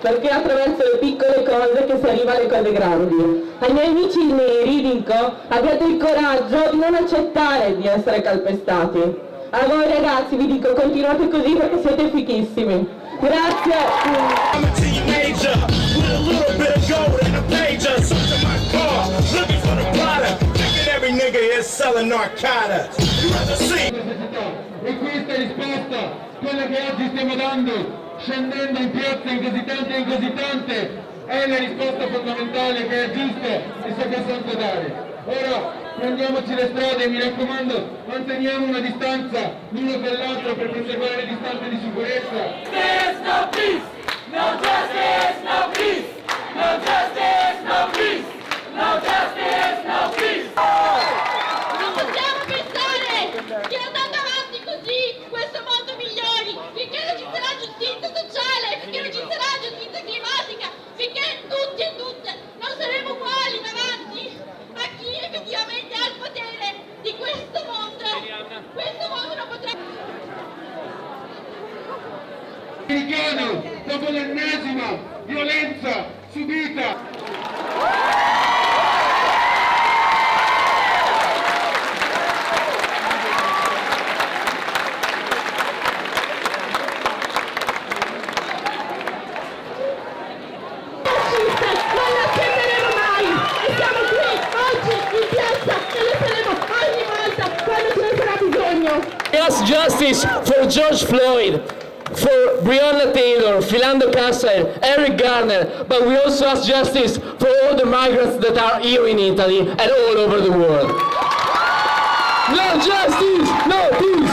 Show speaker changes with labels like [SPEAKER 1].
[SPEAKER 1] perché attraverso le piccole cose che si arriva alle cose grandi. Ai miei amici neri dico, abbiate il coraggio di non accettare di essere calpestati. A voi ragazzi vi dico, continuate così perché siete fichissimi. Grazie.
[SPEAKER 2] E questa risposta, quella che oggi stiamo dando, scendendo in piazza in così tante, è la risposta fondamentale che è giusto e sacrosanto dare. Ora prendiamoci le strade, mi raccomando, manteniamo una distanza l'uno dall'altro per preservare le distanze di sicurezza.
[SPEAKER 3] There's no peace, no justice, no peace, no justice, no peace, no justice, no peace.
[SPEAKER 4] Non possiamo pensare che andando avanti così questo mondo migliori, finché non ci sarà giustizia sociale, finché non ci sarà giustizia climatica, finché tutti e tutte non saremo uguali davanti a chi effettivamente ha il potere di questo mondo. Questo mondo non potrà...
[SPEAKER 2] Americano, dopo l'ennesima violenza subita.
[SPEAKER 5] We ask justice for George Floyd, for Breonna Taylor, Philando Castile, Eric Garner, but we also ask justice for all the migrants that are here in Italy and all over the world. No justice, no peace.